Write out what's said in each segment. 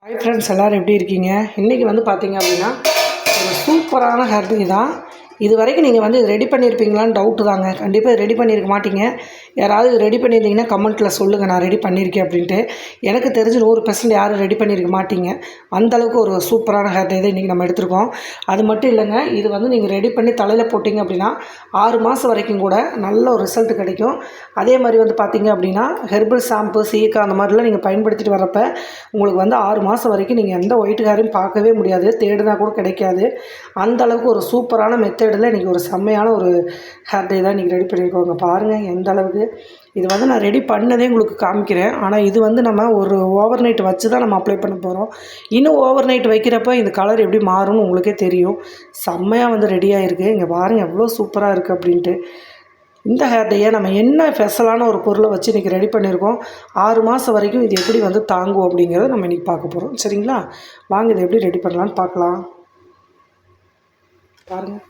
Hi friends, எல்லோரும் எப்படி இருக்கீங்க? இன்றைக்கி வந்து பார்த்தீங்க அப்படின்னா ஒரு சூப்பரான ஹேர் டை தான். இது வரைக்கும் நீங்கள் வந்து இது ரெடி பண்ணியிருப்பீங்களான்னு டவுட்டு தாங்க. கண்டிப்பாக இது ரெடி பண்ணியிருக்க மாட்டீங்க. யாராவது இது ரெடி பண்ணியிருந்தீங்கன்னா கமெண்ட்டில் சொல்லுங்கள், நான் ரெடி பண்ணியிருக்கேன் அப்படின்ட்டு. எனக்கு தெரிஞ்சு 100% யாரும் ரெடி பண்ணியிருக்க மாட்டீங்க. அந்தளவுக்கு ஒரு சூப்பரான ஹேர் டை தான் இன்றைக்கி நம்ம எடுத்திருக்கோம். அது மட்டும் இல்லைங்க, இது வந்து நீங்கள் ரெடி பண்ணி தலையில் போட்டிங்க அப்படின்னா 6 மாதம் வரைக்கும் கூட நல்ல ஒரு ரிசல்ட் கிடைக்கும். அதே மாதிரி வந்து பார்த்தீங்க அப்படின்னா ஹெர்பல் ஷாம்பு, சீக்கா அந்த மாதிரிலாம் நீங்கள் பயன்படுத்திட்டு வரப்போ உங்களுக்கு வந்து 6 மாதம் வரைக்கும் நீங்கள் எந்த ஒயிட் ஹேரையும் பார்க்கவே முடியாது, தேடினா கூட கிடைக்காது. அந்தளவுக்கு ஒரு சூப்பரான மெத்தடில் இன்றைக்கி ஒரு செம்மையான ஒரு ஹேர் டை தான் இன்றைக்கி ரெடி பண்ணியிருக்கோங்க. பாருங்கள் எந்த அளவுக்கு. இது வந்து நான் ரெடி பண்ணதே உங்களுக்கு காமிக்கிறேன். ஆனால் இது வந்து நம்ம ஒரு ஓவர் நைட் வச்சு தான் நம்ம அப்ளை பண்ண போகிறோம். இன்னும் ஓவர் நைட் வைக்கிறப்ப இந்த கலர் எப்படி மாறும்னு உங்களுக்கே தெரியும். செம்மையாக வந்து ரெடியாக இருக்குது. இங்கே பாருங்கள் எவ்வளோ சூப்பராக இருக்குது அப்படின்ட்டு. இந்த ஹேர் டையை நம்ம என்ன ஸ்பெஷலான ஒரு பொருளை வச்சு இன்றைக்கி ரெடி பண்ணியிருக்கோம். 6 மாதம் வரைக்கும் இது எப்படி வந்து தாங்கும் அப்படிங்கிறத நம்ம இன்றைக்கி பார்க்க போகிறோம். சரிங்களா? வாங்க இதை எப்படி ரெடி பண்ணலான்னு பார்க்கலாம். பாருங்கள்,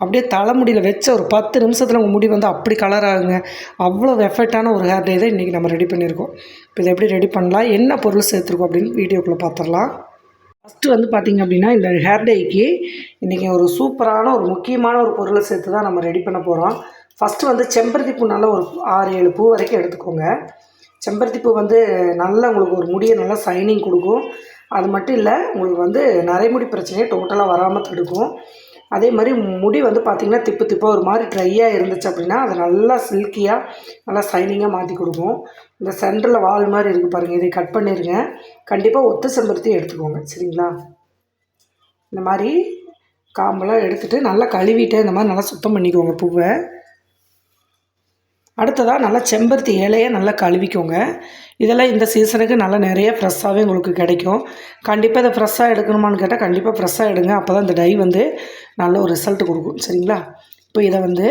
அப்படியே தலைமுடியில் வச்ச ஒரு 10 நிமிஷத்தில் உங்கள் முடி வந்து அப்படி கலர் ஆகுங்க. அவ்வளோ எஃபெக்டான ஒரு ஹேர் டை தான் இன்றைக்கி நம்ம ரெடி பண்ணியிருக்கோம். இப்போ இதை எப்படி ரெடி பண்ணலாம், என்ன பொருள் சேர்த்துருக்கோம் அப்படின்னு வீடியோக்குள்ளே பார்த்துடலாம். ஃபஸ்ட்டு வந்து பார்த்திங்க அப்படின்னா இந்த ஹேர் டைக்கு இன்றைக்கி ஒரு சூப்பரான ஒரு முக்கியமான ஒரு பொருளை சேர்த்து தான் நம்ம ரெடி பண்ண போகிறோம். ஃபஸ்ட்டு வந்து செம்பருத்தி பூ நல்லா ஒரு 6-7 பூ வரைக்கும் எடுத்துக்கோங்க. செம்பருத்தி பூ வந்து நல்லா உங்களுக்கு ஒரு முடியை நல்லா சைனிங் கொடுக்கும். அது மட்டும் இல்லை, உங்களுக்கு வந்து நரைமுடி பிரச்சனையே டோட்டலாக வராமல் தடுக்கும். அதே மாதிரி முடி வந்து பார்த்திங்கன்னா திப்பு திப்பாக ஒரு மாதிரி ட்ரையாக இருந்துச்சு அப்படின்னா அதை நல்லா சில்கியாக நல்லா சைனிங்காக மாற்றி கொடுக்கும். இந்த சென்டரில் வால் மாதிரி இருக்குது பாருங்கள், இதை கட் பண்ணிடுங்க. கண்டிப்பாக ஒத்த செம்பருத்தி எடுத்துக்கோங்க. சரிங்களா? இந்த மாதிரி காம்பெல்லாம் எடுத்துகிட்டு நல்லா கழுவிட்டு இந்த மாதிரி நல்லா சுத்தம் பண்ணிக்கோங்க பூவை. அடுத்ததாக நல்லா செம்பருத்தி இலையை நல்லா கழுவிக்கோங்க. இதெல்லாம் இந்த சீசனுக்கு நல்லா நிறைய ஃப்ரெஷ்ஷாகவே உங்களுக்கு கிடைக்கும். கண்டிப்பாக இதை ஃப்ரெஷ்ஷாக எடுக்கணுமான்னு கேட்டால் கண்டிப்பாக ஃப்ரெஷ்ஷாக எடுங்க. அப்போ தான் இந்த டை வந்து நல்ல ஒரு ரிசல்ட் கொடுக்கும். சரிங்களா? இப்போ இதை வந்து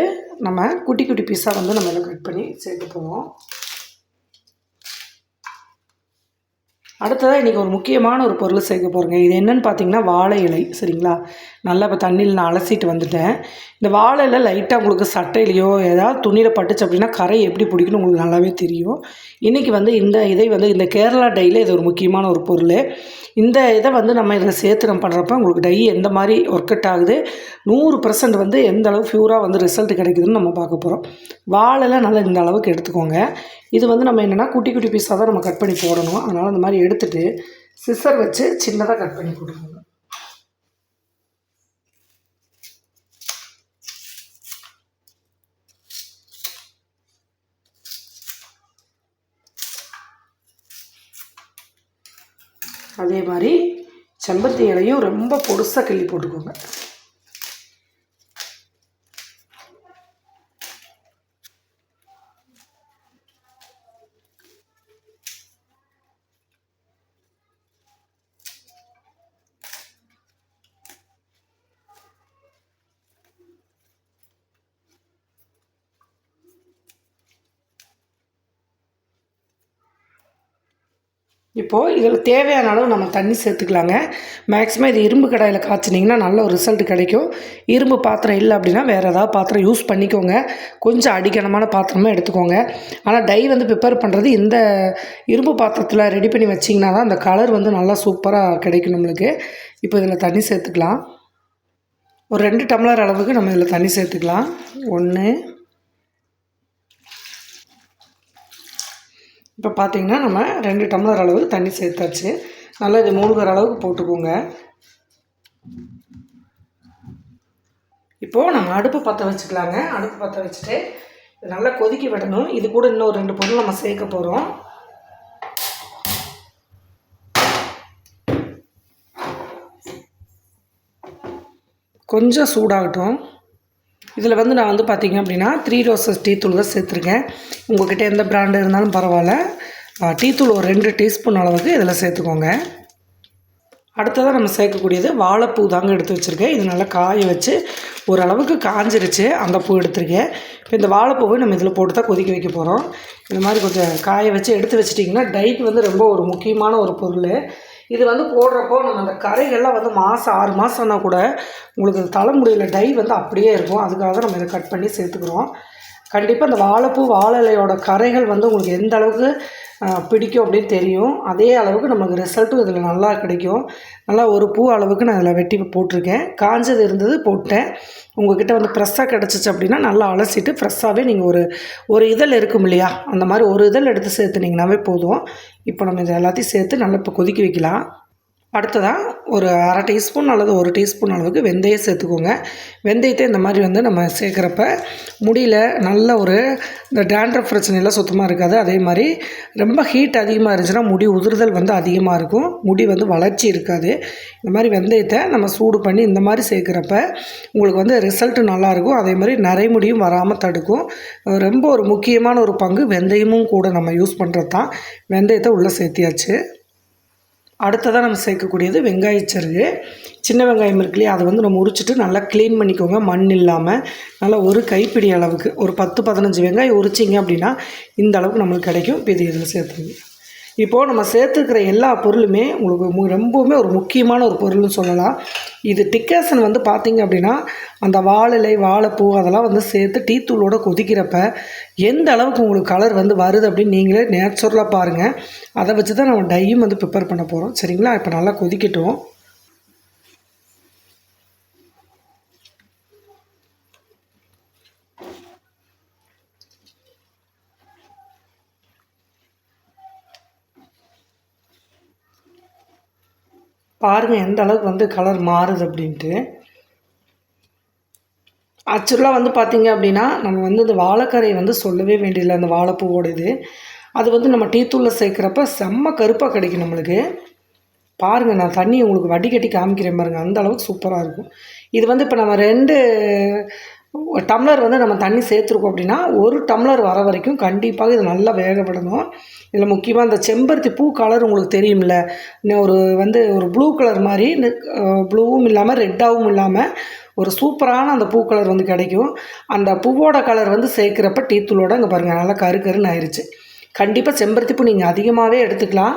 நம்ம குட்டி குட்டி பீஸாக வந்து நம்ம இதில் கட் பண்ணி சேர்த்து போவோம். அடுத்ததாக இன்றைக்கி ஒரு முக்கியமான ஒரு பொருள் சேர்க்க போகிறேங்க. இது என்னென்னு பார்த்தீங்கன்னா வாழை இலை. சரிங்களா? நல்லா இப்போ தண்ணியில் நான் அலசிட்டு வந்துட்டேன். இந்த வாழை இலை லைட்டாக உங்களுக்கு சட்டையிலையோ ஏதாவது துணியில் பட்டுச்சு அப்படின்னா கரை எப்படி பிடிக்குன்னு உங்களுக்கு நல்லாவே தெரியும். இன்றைக்கி வந்து இந்த கேரளா டையில் இது ஒரு முக்கியமான ஒரு பொருள். இந்த இதை வந்து நம்ம இதில் சேர்த்து நம்ம பண்ணுறப்ப உங்களுக்கு டை எந்த மாதிரி ஒர்க் அவுட் ஆகுது, 100% வந்து எந்த அளவுக்கு ப்யூராக வந்து ரிசல்ட் கிடைக்குதுன்னு நம்ம பார்க்க போகிறோம். வாழைலாம் நல்லா இந்த அளவுக்கு எடுத்துக்கோங்க. இது வந்து நம்ம என்னென்னா குட்டி குட்டி பீஸாக தான் நம்ம கட் பண்ணி போடணும். அதனால் அந்த மாதிரி எடுத்துகிட்டு சிசர் வச்சு சின்னதாக கட் பண்ணி போட்டுக்கோங்க. அதே மாதிரி செம்பருத்தி இலையும் ரொம்ப பொடுசாக கிள்ளி போட்டுக்கோங்க. இப்போது இதில் தேவையான அளவு நம்ம தண்ணி சேர்த்துக்கலாங்க. மேக்ஸிமம் இது இரும்பு கடாயில் காய்ச்சினிங்கன்னா நல்ல ஒரு ரிசல்ட் கிடைக்கும். இரும்பு பாத்திரம் இல்லை அப்படின்னா வேறு ஏதாவது பாத்திரம் யூஸ் பண்ணிக்கோங்க. கொஞ்சம் அடிக்கனமான பாத்திரமாக எடுத்துக்கோங்க. ஆனால் டை வந்து ப்ரிப்பேர் பண்ணுறது இந்த இரும்பு பாத்திரத்தில் ரெடி பண்ணி வச்சிங்கன்னா தான் அந்த கலர் வந்து நல்லா சூப்பராக கிடைக்கும் நம்மளுக்கு. இப்போ இதில் தண்ணி சேர்த்துக்கலாம். ஒரு 2 டம்ளர் அளவுக்கு நம்ம இதில் தண்ணி சேர்த்துக்கலாம். 1. இப்போ பார்த்திங்கன்னா நம்ம 2 டம்ளர் அளவுக்கு தண்ணி சேர்த்தாச்சு. நல்லா இது மூழ்கிற அளவுக்கு போட்டுக்கோங்க. இப்போது நம்ம அடுப்பு பற்ற வச்சுக்கலாங்க. அடுப்பு பற்ற வச்சுட்டு இது நல்லா கொதிக்க விடணும். இது கூட இன்னும் 2 பொருள் நம்ம சேர்க்க போகிறோம். கொஞ்சம் சூடாகட்டும். இதில் வந்து நான் வந்து பார்த்திங்க அப்படின்னா 3 ரோசஸ் டீ தூள் தான் சேர்த்துருக்கேன். உங்கள்கிட்ட எந்த பிராண்டு இருந்தாலும் பரவாயில்ல. டீ தூள் ஒரு 2 டீஸ்பூன் அளவுக்கு இதில் சேர்த்துக்கோங்க. அடுத்ததாக நம்ம சேர்க்கக்கூடியது வாழைப்பூ தாங்க எடுத்து வச்சுருக்கேன். இது நல்லா காய வச்சு ஓரளவுக்கு காஞ்சிருச்சு, அந்த பூ எடுத்துருக்கேன். இப்போ இந்த வாழைப்பூவை நம்ம இதில் போட்டு தான் கொதிக்க வைக்க போகிறோம். இந்த மாதிரி கொஞ்சம் காய வச்சு எடுத்து வச்சிட்டிங்கன்னா டைக்கு வந்து ரொம்ப ஒரு முக்கியமான ஒரு பொருள். இது வந்து போடுறப்போ நம்ம அந்த கரைகள்லாம் வந்து 6 மாதம்னா கூட உங்களுக்கு தலைமுடியில் டை வந்து அப்படியே இருக்கும். அதுக்காக நம்ம இதை கட் பண்ணி சேர்த்துக்கிறோம். கண்டிப்பாக அந்த வாழைப்பூ வாழை இலையோட கரைகள் வந்து உங்களுக்கு எந்த அளவுக்கு பிடிக்கும் அப்படின்னு தெரியும். அதே அளவுக்கு நமக்கு ரிசல்ட்டும் இதில் நல்லா கிடைக்கும். நல்லா ஒரு பூ அளவுக்கு நான் இதில் வெட்டி போட்டிருக்கேன். காஞ்சது இருந்தது போட்டேன். உங்கள்கிட்ட வந்து ஃப்ரெஷ்ஷாக கிடச்சிச்சு அப்படின்னா நல்லா அலசிட்டு ஃப்ரெஷ்ஷாகவே நீங்கள் ஒரு இதழ் இருக்கும் இல்லையா, அந்த மாதிரி ஒரு இதழ் எடுத்து சேர்த்துனீங்கன்னாவே போதும். இப்போ நம்ம இதை எல்லாத்தையும் சேர்த்து நல்லா இப்போ கொதிக்க வைக்கலாம். அடுத்ததாக ஒரு அரை டீஸ்பூன் அல்லது 1 டீஸ்பூன் அளவுக்கு வெந்தயம் சேர்த்துக்கோங்க. வெந்தயத்தை இந்த மாதிரி வந்து நம்ம சேர்க்குறப்ப முடியல நல்ல இந்த டேண்ட்ரஃப் பிரச்சனையெல்லாம் சுத்தமாக இருக்காது. அதே மாதிரி ரொம்ப ஹீட் அதிகமாக இருந்துச்சுன்னா முடி உதிர்தல் வந்து அதிகமாக இருக்கும், முடி வந்து வளர்ச்சி இருக்காது. இந்த மாதிரி வெந்தயத்தை நம்ம சூடு பண்ணி இந்த மாதிரி சேர்க்குறப்ப உங்களுக்கு வந்து ரிசல்ட்டு நல்லாயிருக்கும். அதே மாதிரி நரைமுடியும் வராமல் தடுக்கும். ரொம்ப ஒரு முக்கியமான ஒரு பங்கு வெந்தயமும் கூட நம்ம யூஸ் பண்ணுறது தான். வெந்தயத்தை உள்ளே சேர்த்தியாச்சு. அடுத்ததாக நம்ம சேர்க்கக்கூடியது வெங்காயச்சருகு. சின்ன வெங்காயம் இருக்கு இல்லையா, அதை வந்து நம்ம உரிச்சிட்டு நல்லா க்ளீன் பண்ணிக்கோங்க, மண் இல்லாமல். நல்லா ஒரு கைப்பிடி அளவுக்கு ஒரு 10-15 வெங்காயம் உரிச்சிங்க அப்படின்னா இந்த அளவுக்கு நம்மளுக்கு கிடைக்கும். இப்போ இது இதில் சேர்த்துங்க. இப்போது நம்ம சேர்த்துக்கிற எல்லா பொருளுமே உங்களுக்கு ரொம்பவுமே ஒரு முக்கியமான ஒரு பொருள்னு சொல்லலாம். இது டிக்காசன் வந்து பார்த்திங்க அப்படின்னா அந்த வாழை, வாழைப்பூ அதெல்லாம் வந்து சேர்த்து டீ தூளோடு கொதிக்கிறப்ப எந்த அளவுக்கு உங்களுக்கு கலர் வந்து வருது அப்படின்னு நீங்களே நேச்சுரலாக பாருங்கள். அதை வச்சு தான் நம்ம டையும் வந்து ப்ரிப்பேர் பண்ண போகிறோம். சரிங்களா? இப்போ நல்லா கொதிக்கட்டும். பாருங்கள் எந்த அளவுக்கு வந்து கலர் மாறுது அப்படின்ட்டு. ஆக்சுவலாக வந்து பார்த்திங்க அப்படின்னா நம்ம வந்து இந்த வாழைக்கரையை வந்து சொல்லவே வேண்டியதில்லை. அந்த வாழைப்பூவோட இது அது வந்து நம்ம டீ தூளில் சேர்க்குறப்ப செம்ம கருப்பாக கிடைக்கும் நம்மளுக்கு. பாருங்கள், நான் தண்ணி உங்களுக்கு வடிகட்டி காமிக்கிறேன் பாருங்கள், அந்த அளவுக்கு சூப்பராக இருக்கும். இது வந்து இப்போ நம்ம 2 டம்ளர் வந்து நம்ம தண்ணி சேர்த்துருக்கோம் அப்படின்னா 1 டம்ளர் வர வரைக்கும் கண்டிப்பாக இது நல்லா வேகப்படணும். இதில் முக்கியமாக இந்த செம்பருத்தி பூ கலர் உங்களுக்கு தெரியும்ல, ஒரு ப்ளூ கலர் மாதிரி, ப்ளூவும் இல்லாமல் ரெட்டாகவும் இல்லாமல் ஒரு சூப்பரான அந்த பூ கலர் வந்து கிடைக்கும். அந்த பூவோட கலர் வந்து சேர்க்குறப்ப டீ தூளோட இங்கே பாருங்கள் நல்லா கருன்னு ஆயிடுச்சு. கண்டிப்பாக செம்பருத்தி பூ நீங்கள் அதிகமாகவே எடுத்துக்கலாம்.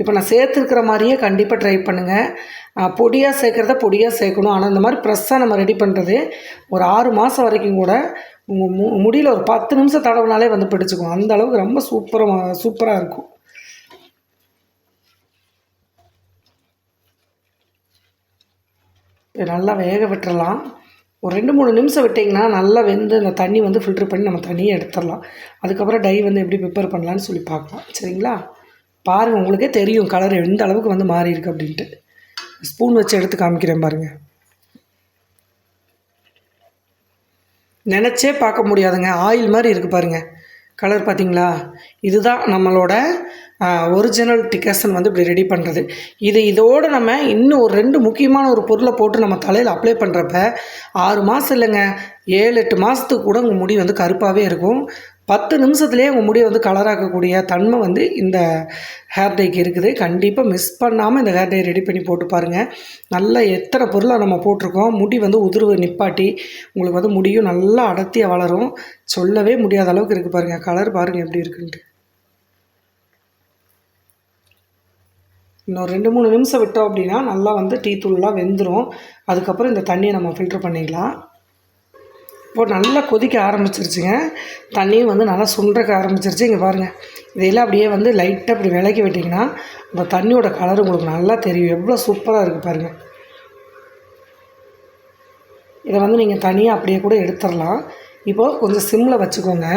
இப்போ நான் சேர்த்துருக்கிற மாதிரியே கண்டிப்பாக ட்ரை பண்ணுங்கள். பொடியாக சேர்க்குறத பொடியாக சேர்க்கணும். ஆனால் இந்த மாதிரி ப்ரெஸ்ஸாக நம்ம ரெடி பண்ணுறது ஒரு 6 மாதம் வரைக்கும் கூட உங்கள் முடியில் ஒரு 10 நிமிஷம் தடவுனாலே வந்து பிடிச்சிக்கும். அந்த அளவுக்கு ரொம்ப சூப்பராக இருக்கும். நல்லா வேக விட்டுறலாம். ஒரு 2-3 நிமிஷம் விட்டிங்கன்னா நல்லா வெந்து அந்த தண்ணி வந்து ஃபில்ட்ரு பண்ணி நம்ம தண்ணியை எடுத்துடலாம். அதுக்கப்புறம் டை வந்து எப்படி ப்ரிப்பேர் பண்ணலான்னு சொல்லி பார்க்கலாம். சரிங்களா? பாருங்கள், உங்களுக்கே தெரியும் கலர் எந்த அளவுக்கு வந்து மாறி இருக்குது அப்படின்ட்டு. ஸ்பூன் வச்சு எடுத்து காமிக்கிறேன் பாருங்கள். நினச்சே பார்க்க முடியாதுங்க, ஆயில் மாதிரி இருக்குது பாருங்கள் கலர். பார்த்திங்களா? இதுதான் நம்மளோட ஒரிஜினல் டிக்காசன் வந்து இப்படி ரெடி பண்ணுறது. இதோடு நம்ம இன்னும் ஒரு 2 முக்கியமான ஒரு பொருளை போட்டு நம்ம தலையில் அப்ளை பண்ணுறப்ப 6 மாதம் இல்லைங்க, 7-8 மாதத்துக்கு கூட உங்கள் முடி வந்து கருப்பாகவே இருக்கும். 10 நிமிஷத்துலேயே உங்கள் முடியை வந்து கலராக்கக்கூடிய தன்மை வந்து இந்த ஹேர் டைக்கு இருக்குது. கண்டிப்பாக மிஸ் பண்ணாமல் இந்த ஹேர் டை ரெடி பண்ணி போட்டு பாருங்கள். நல்லா எத்தனை பொருளை நம்ம போட்டிருக்கோம். முடி வந்து உதிர்வு நிப்பாட்டி உங்களுக்கு வந்து முடியும் நல்லா அடர்த்தியாக வளரும். சொல்லவே முடியாத அளவுக்கு இருக்குது பாருங்கள். கலர் பாருங்கள் எப்படி இருக்குன்ட்டு. இன்னும் 2-3 நிமிஷம் விட்டோம் அப்படின்னா நல்லா வந்து டீ தூள்லாம் வெந்துடும். அதுக்கப்புறம் இந்த தண்ணியை நம்ம ஃபில்ட்ரு பண்ணிக்கலாம். இப்போ நல்லா கொதிக்க ஆரம்பிச்சிருச்சுங்க. தண்ணியும் வந்து நல்லா சுண்டக்க ஆரம்பிச்சிருச்சு. இங்கே பாருங்கள், இதையெல்லாம் அப்படியே வந்து லைட்டாக இப்படி விலக்கி விட்டிங்கன்னா அந்த தண்ணியோட கலர் உங்களுக்கு நல்லா தெரியும். எவ்வளோ சூப்பராக இருக்குது பாருங்கள். இதை வந்து நீங்கள் தனியாக அப்படியே கூட எடுத்துடலாம். இப்போது கொஞ்சம் சிம்மில் வச்சுக்கோங்க.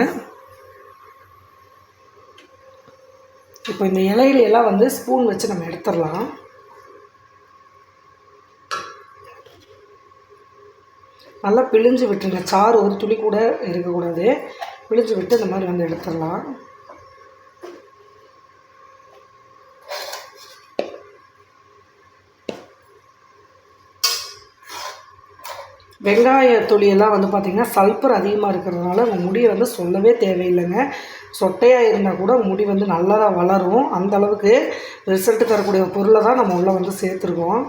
இப்போ இந்த இலையிலெல்லாம் வந்து ஸ்பூன் வச்சு நம்ம எடுத்துடலாம். நல்லா பிழிஞ்சு விட்டுருங்க. சாறு ஒரு துளி கூட இருக்கக்கூடாது. பிழிஞ்சு விட்டு இந்த மாதிரி வந்து எடுத்துடலாம். வெங்காய தொலியெல்லாம் வந்து பார்த்திங்கன்னா சல்பர் அதிகமாக இருக்கிறதுனால உங்கள் முடியை வந்து சொல்லவே தேவையில்லைங்க. சொட்டையாக இருந்தால் கூட முடி வந்து நல்லா தான் வளரும். அந்தளவுக்கு ரிசல்ட்டு தரக்கூடிய பொருளை தான் நம்ம உள்ளே வந்து சேர்த்துருக்கோம்.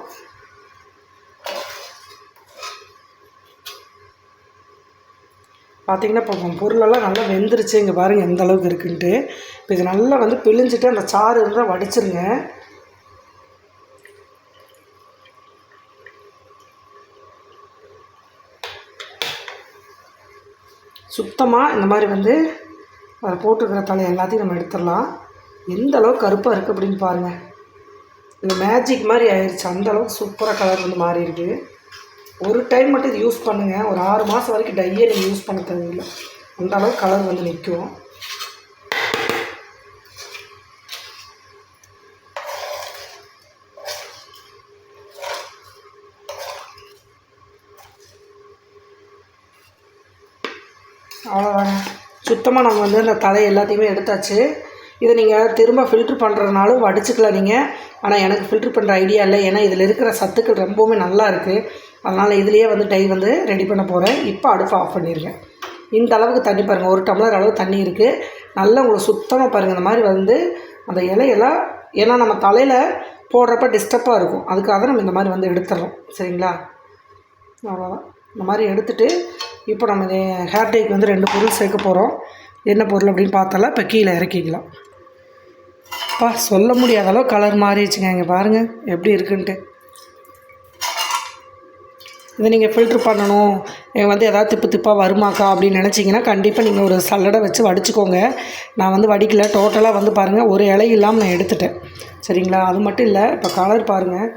பார்த்திங்கன்னா இப்போ பொருளெல்லாம் நல்லா வெந்துருச்சு. இங்கே பாருங்கள் எந்த அளவுக்கு இருக்குன்ட்டு. இப்போ இது நல்லா வந்து பிழிஞ்சிட்டு அந்த சாறு இருந்தால் வடிச்சிருங்க. சுத்தமாக இந்த மாதிரி வந்து அதை போட்டுக்கிற தலை எல்லாத்தையும் நம்ம எடுத்துடலாம். எந்த அளவுக்கு கருப்பாக இருக்குது அப்படின்னு பாருங்கள். இந்த மேஜிக் மாதிரி ஆயிடுச்சு. அந்தளவுக்கு சூப்பராக கலர் வந்து மாறி இருக்குது. ஒரு டைம் மட்டும் இது யூஸ் பண்ணுங்கள். ஒரு 6 மாதம் வரைக்கும் டையே நீங்கள் யூஸ் பண்ண தேவையில்லை. அந்த அளவுக்கு கலர் வந்து நிற்கும். அவ்வளோதாங்க. சுத்தமாக நம்ம வந்து அந்த தலை எல்லாத்தையுமே எடுத்தாச்சு. இதை நீங்கள் திரும்ப ஃபில்ட்ரு பண்ணுறதுனாலும் வடிச்சுக்கலாம் நீங்கள். ஆனால் எனக்கு ஃபில்ட்ரு பண்ணுற ஐடியா இல்லை. ஏன்னா இதில் இருக்கிற சத்துக்கள் ரொம்பவுமே நல்லா இருக்குது. அதனால் இதுலேயே வந்து டை வந்து ரெடி பண்ண போகிறேன். இப்போ அடுப்பு ஆஃப் பண்ணிடுறேன். இந்த அளவுக்கு தண்ணி பாருங்கள், 1 டம்ளர் அளவு தண்ணி இருக்குது. நல்லா உங்களுக்கு சுத்தமாக பாருங்கள். இந்த மாதிரி வந்து அந்த இலையெல்லாம், ஏன்னா நம்ம தலையில் போடுறப்ப டிஸ்டர்பாக இருக்கும், அதுக்காக நம்ம இந்த மாதிரி வந்து எடுத்துடுறோம். சரிங்களா? அவ்வளோதான். இந்த மாதிரி எடுத்துகிட்டு இப்போ நம்ம ஹேர் டைக்கு வந்து 2 பொருள் சேர்க்க போகிறோம். என்ன பொருள் அப்படின்னு பார்த்தாலும் இப்போ கீழே இறக்கிக்கலாம். சொல்ல முடியாத அளவு கலர் மாறிடுச்சுங்க. இங்கே பாருங்கள் எப்படி இருக்குன்ட்டு. இதை நீங்கள் ஃபில்ட்ரு பண்ணணும், வந்து எதாவது திப்பு திப்பாக வருமாக்கா அப்படின்னு நினச்சிங்கன்னா கண்டிப்பாக நீங்கள் ஒரு சல்லடை வச்சு வடிச்சுக்கோங்க. நான் வந்து வடிக்கலை. டோட்டலாக வந்து பாருங்கள் ஒரு இலை இல்லாமல் நான் எடுத்துட்டேன். சரிங்களா? அது மட்டும் இல்லை, இப்போ கலர் பாருங்கள்.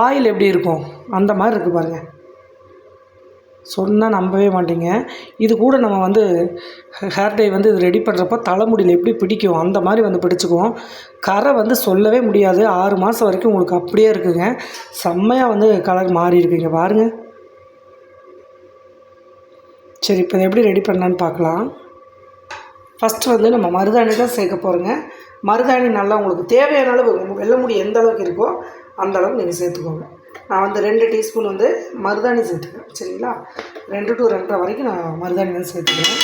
ஆயில் எப்படி இருக்கும் அந்த மாதிரி இருக்குது பாருங்கள். சொன்னால் நம்பவே மாட்டீங்க. இது கூட நம்ம வந்து ஹேர் டை வந்து இது ரெடி பண்ணுறப்போ தலைமுடியில் எப்படி பிடிக்கும் அந்த மாதிரி வந்து பிடிச்சிக்குவோம். கரை வந்து சொல்லவே முடியாது. 6 மாதம் வரைக்கும் உங்களுக்கு அப்படியே இருக்குங்க. செம்மையாக வந்து கலர் மாறி இருக்குங்க பாருங்கள். சரி, இப்போ இதை எப்படி ரெடி பண்ணலான்னு பார்க்கலாம். ஃபஸ்ட்டு வந்து நம்ம மருதாணி தான் சேர்க்க போகிறோங்க. மருதாணி நல்லா உங்களுக்கு தேவையான அளவு, வெள்ளை முடி எந்த அளவுக்கு இருக்கோ அந்த அளவுக்கு நீங்கள் சேர்த்துக்கோங்க. நான் வந்து 2 டீஸ்பூன் வந்து மருதாணி சேர்த்துக்கிறேன். சரிங்களா? 2 to 2.5 வரைக்கும் நான் மருதாணி வந்து சேர்த்துக்கிறேன்.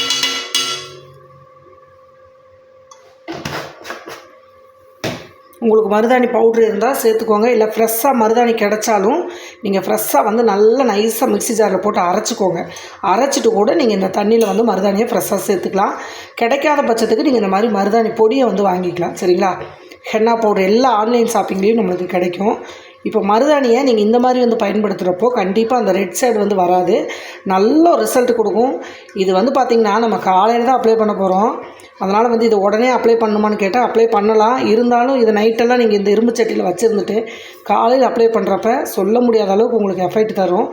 உங்களுக்கு மருதாணி பவுட்ரு இருந்தால் சேர்த்துக்கோங்க. இல்லை ஃப்ரெஷ்ஷாக மருதாணி கிடச்சாலும் நீங்கள் ஃப்ரெஷ்ஷாக வந்து நல்லா நைஸாக மிக்ஸி ஜாரில் போட்டு அரைச்சிக்கோங்க. அரைச்சிட்டு கூட நீங்கள் இந்த தண்ணியில் வந்து மருதாணியை ஃப்ரெஷ்ஷாக சேர்த்துக்கலாம். கிடைக்காத பட்சத்துக்கு நீங்கள் இந்த மாதிரி மருதாணி பொடியை வந்து வாங்கிக்கலாம். சரிங்களா? ஹென்னா பவுடர் எல்லா ஆன்லைன் ஷாப்பிங்லேயும் நம்மளுக்கு கிடைக்கும். இப்போ மருதாணியை நீங்கள் இந்த மாதிரி வந்து பயன்படுத்துகிறப்போ கண்டிப்பாக அந்த ரெட் சைடு வந்து வராது. நல்ல ரிசல்ட் கொடுக்கும். இது வந்து பார்த்திங்கன்னா நம்ம காலையில் தான் அப்ளை பண்ண போகிறோம். அதனால் வந்து இது உடனே அப்ளை பண்ணணுமான்னு கேட்டால் அப்ளை பண்ணலாம். இருந்தாலும் இது நைட்டெல்லாம் நீங்கள் இந்த இரும்பு சட்டியில் வச்சுருந்துட்டு காலையில் அப்ளை பண்ணுறப்ப சொல்ல முடியாத அளவுக்கு உங்களுக்கு எஃபெக்ட் தரும்.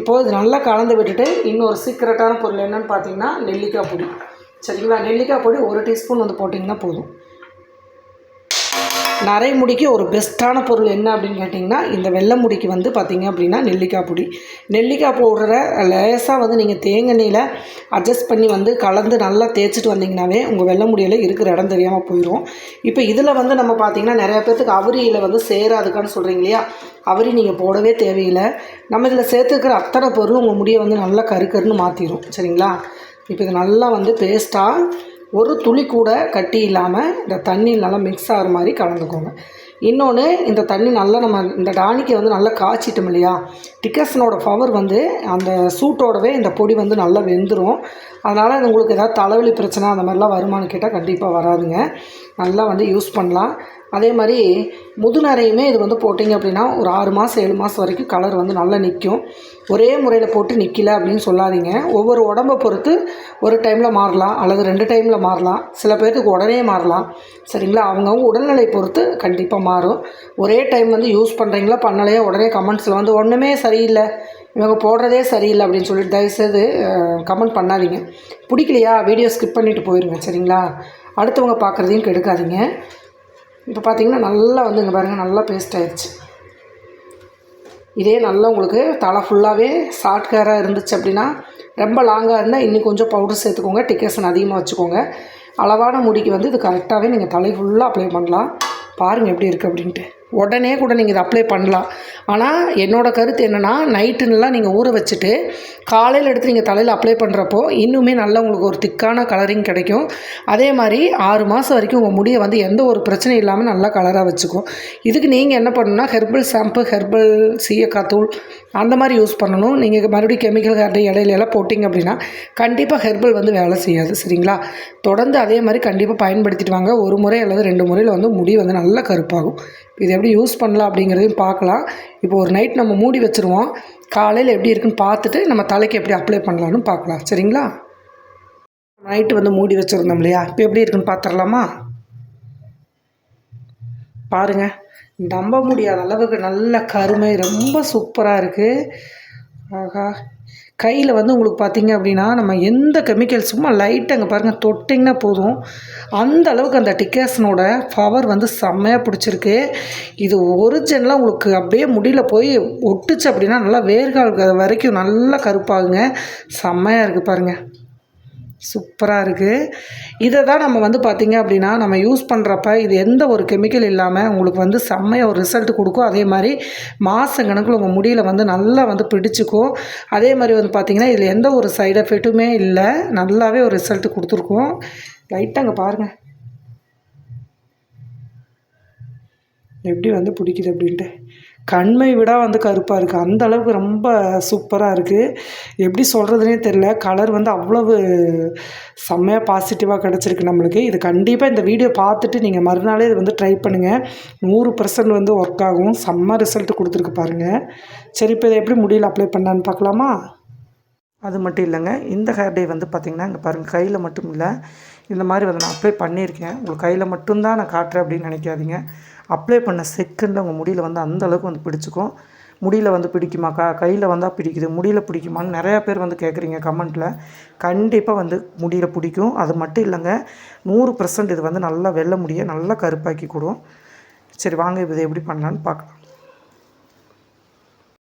இப்போது இது நல்லா கலந்து விட்டுட்டு இன்னொரு சீக்ரெட்டான பொருள் என்னென்னு பார்த்தீங்கன்னா நெல்லிக்காய் பொடி. சரிங்களா? நெல்லிக்காய் பொடி 1 டீஸ்பூன் வந்து போட்டிங்கன்னா போதும். நரை முடிக்கு ஒரு பெஸ்ட்டான பொருள் என்ன அப்படின்னு கேட்டிங்கன்னா இந்த வெள்ளை முடிக்கு வந்து பார்த்திங்க அப்படின்னா நெல்லிக்காய் பொடி. நெல்லிக்காய் பவுடரை லேசாக வந்து நீங்கள் தேங்காய்ல அட்ஜஸ்ட் பண்ணி வந்து கலந்து நல்லா தேய்ச்சிட்டு வந்தீங்கன்னாவே உங்கள் வெள்ளை முடியில் இருக்கிற இடம் தெரியாமல் போயிடும். இப்போ இதில் வந்து நம்ம பார்த்திங்கன்னா நிறையா பேர்த்துக்கு அவரியில் வந்து சேராதுக்கான்னு சொல்கிறீங்க இல்லையா? அவரி நீங்கள் போடவே தேவையில்லை. நம்ம இதில் சேர்த்துக்கிற அத்தனை பொருள் உங்கள் முடியை வந்து நல்லா கருக்கருன்னு மாற்றிடும். சரிங்களா? இப்போ இது நல்லா வந்து பேஸ்ட்டாக ஒரு துளி கூட கட்டி இல்லாமல் இந்த தண்ணி நல்லா மிக்ஸ் ஆகிற மாதிரி கலந்துக்கோங்க. இன்னொன்று, இந்த தண்ணி நல்லா நம்ம இந்த டானிக்கை வந்து நல்லா காய்ச்சிட்டோம் இல்லையா? டிக்கசனோட பவர் வந்து அந்த சூட்டோடவே இந்த பொடி வந்து நல்லா வெந்துடும். அதனால் உங்களுக்கு ஏதாவது தலைவலி பிரச்சனை அந்த மாதிரிலாம் வருமானு கேட்டால் கண்டிப்பாக வராதுங்க. நல்லா வந்து யூஸ் பண்ணலாம். அதே மாதிரி முதுநரையுமே இது வந்து போட்டிங்க அப்படின்னா ஒரு 6 மாதம் 7 மாதம் வரைக்கும் கலர் வந்து நல்லா நிற்கும். ஒரே முறையில் போட்டு நிற்கல அப்படின்னு சொல்லாதீங்க. ஒவ்வொரு உடம்பை பொறுத்து ஒரு டைமில் மாறலாம் அல்லது 2 டைமில் மாறலாம். சில பேர்த்துக்கு உடனே மாறலாம். சரிங்களா? அவங்கவுங்க உடல்நிலை பொறுத்து கண்டிப்பாக மாறும். ஒரே டைம் வந்து யூஸ் பண்ணுறீங்களா பண்ணலையா உடனே கமெண்ட்ஸில் வந்து ஒன்றுமே சரியில்லை, இவங்க போடுறதே சரியில்லை அப்படின்னு சொல்லிட்டு தயவுசெய்து கமெண்ட் பண்ணாதீங்க. பிடிக்கலையா வீடியோ ஸ்கிப் பண்ணிவிட்டு போயிடுங்க. சரிங்களா? அடுத்தவங்க பார்க்குறதையும் கெடுக்காதீங்க. இப்போ பார்த்திங்கன்னா நல்லா வந்து இங்கே பாருங்கள் நல்லா பேஸ்ட் ஆகிடுச்சு. இதே நல்லா உங்களுக்கு தலை ஃபுல்லாகவே ஷார்ட் ஹேராக இருந்துச்சு அப்படின்னா, ரொம்ப லாங்காக இருந்தால் இன்னும் கொஞ்சம் பவுடர் சேர்த்துக்கோங்க. டிக்கேஷன் அதிகமாக வச்சுக்கோங்க. அளவான முடிக்கு வந்து இது கரெக்டாகவே நீங்கள் தலை ஃபுல்லாக அப்ளை பண்ணலாம். பாருங்கள் எப்படி இருக்குது அப்படின்ட்டு. உடனே கூட நீங்கள் இதை அப்ளை பண்ணலாம். ஆனால் என்னோடய கருத்து என்னென்னா, நைட்டுன்னெலாம் நீங்கள் ஊற வச்சுட்டு காலையில் எடுத்து நீங்கள் தலையில் அப்ளை பண்ணுறப்போ இன்னுமே நல்லா உங்களுக்கு ஒரு திக்கான கலரிங் கிடைக்கும். அதே மாதிரி 6 மாதம் வரைக்கும் உங்கள் முடியை வந்து எந்த ஒரு பிரச்சனையும் இல்லாமல் நல்லா கலராக வச்சுக்கும். இதுக்கு நீங்கள் என்ன பண்ணணும்னா ஹெர்பல் ஷாம்பு, ஹெர்பல் சீயக்காய் தூள் அந்த மாதிரி யூஸ் பண்ணணும். நீங்கள் மறுபடியும் கெமிக்கல் ஹேர் டை இடையிலெல்லாம் போட்டிங்க அப்படின்னா கண்டிப்பாக ஹெர்பல் வந்து வேலை செய்யாது. சரிங்களா? தொடர்ந்து அதே மாதிரி கண்டிப்பாக பயன்படுத்திட்டு வாங்க. 1 முறை அல்லது 2 முறையில் வந்து முடி வந்து நல்லா கருப்பாகும். இது எப்படி யூஸ் பண்ணலாம் அப்படிங்கிறதையும் பார்க்கலாம். இப்போ ஒரு நைட் நம்ம மூடி வச்சுருவோம். காலையில் எப்படி இருக்குன்னு பார்த்துட்டு நம்ம தலைக்கு எப்படி அப்ளை பண்ணலான்னு பார்க்கலாம். சரிங்களா? நைட்டு வந்து மூடி வச்சுருந்தோம் இல்லையா, இப்போ எப்படி இருக்குன்னு பார்த்துடலாமா? பாருங்கள், நம்ப முடியாத அளவுக்கு நல்ல கருமை, ரொம்ப சூப்பராக இருக்குது. ஆஹா! கையில் வந்து உங்களுக்கு பார்த்தீங்க அப்படின்னா, நம்ம எந்த கெமிக்கல் சும்மா லைட்டாக அங்கே பாருங்கள் தொட்டிங்கன்னா போதும். அந்த அளவுக்கு அந்த டிகாஷனோட பவர் வந்து செம்மையாக பிடிச்சிருக்கு. இது ஒரிஜினலாக உங்களுக்கு அப்படியே முடியல போய் ஒட்டுச்சு அப்படின்னா நல்லா வேர்கால் வரைக்கும் நல்லா கருப்பாகுங்க. செம்மையாக இருக்குது பாருங்கள். சூப்பராக இருக்குது. இதை தான் நம்ம வந்து பார்த்திங்க அப்படின்னா நம்ம யூஸ் பண்ணுறப்ப இது எந்த ஒரு கெமிக்கல் இல்லாமல் உங்களுக்கு வந்து செம்மையாக ஒரு ரிசல்ட் கொடுக்கும். அதே மாதிரி மாதம் கணக்கில் உங்கள் முடியில் வந்து நல்லா வந்து பிடிச்சிக்கும். அதே மாதிரி வந்து பார்த்திங்கன்னா இதில் எந்த ஒரு சைடு எஃபெக்ட்டுமே இல்லை. நல்லாவே ஒரு ரிசல்ட் கொடுத்துருக்கும். லைட்டாக அங்கே பாருங்கள் எப்படி வந்து பிடிக்குது அப்படின்ட்டு. கண்மை விட வந்து கருப்பாக இருக்குது. அந்த அளவுக்கு ரொம்ப சூப்பராக இருக்குது. எப்படி சொல்கிறதுனே தெரில. கலர் வந்து அவ்வளவு செம்மையாக பாசிட்டிவாக கிடச்சிருக்கு நம்மளுக்கு. இது கண்டிப்பாக இந்த வீடியோ பார்த்துட்டு நீங்கள் மறுநாளே இது வந்து ட்ரை பண்ணுங்கள். 100% வந்து ஒர்க் ஆகும். செம்ம ரிசல்ட் கொடுத்துருக்கு பாருங்கள். சரி, இப்போ இதை எப்படி முடியல அப்ளை பண்ணலான்னு பார்க்கலாமா? அது மட்டும் இல்லைங்க, இந்த ஹேர் டே வந்து பார்த்திங்கன்னா இங்கே பாருங்கள், கையில் மட்டும் இல்லை, இந்த மாதிரி வந்து நான் அப்ளை பண்ணியிருக்கேன். உங்களுக்கு கையில் மட்டும்தான் நான் காட்டுறேன் அப்படின்னு நினைக்காதீங்க. அப்ளை பண்ண செகண்டில் உங்கள் முடியில் வந்து அந்த அளவுக்கு வந்து பிடிச்சிக்கும். முடியில் வந்து பிடிக்குமாக்கா, கையில் வந்தால் பிடிக்குது, முடியில் பிடிக்குமான்னு நிறையா பேர் வந்து கேட்குறீங்க கமெண்ட்டில். கண்டிப்பாக வந்து முடியில் பிடிக்கும். அது மட்டும் இல்லைங்க, 100% இது வந்து நல்லா வெள்ளை முடியை நல்லா கருப்பாக்கி கொடுக்கும். சரி வாங்க, இப்போ இதை எப்படி பண்ணலான்னு பார்க்கலாம்.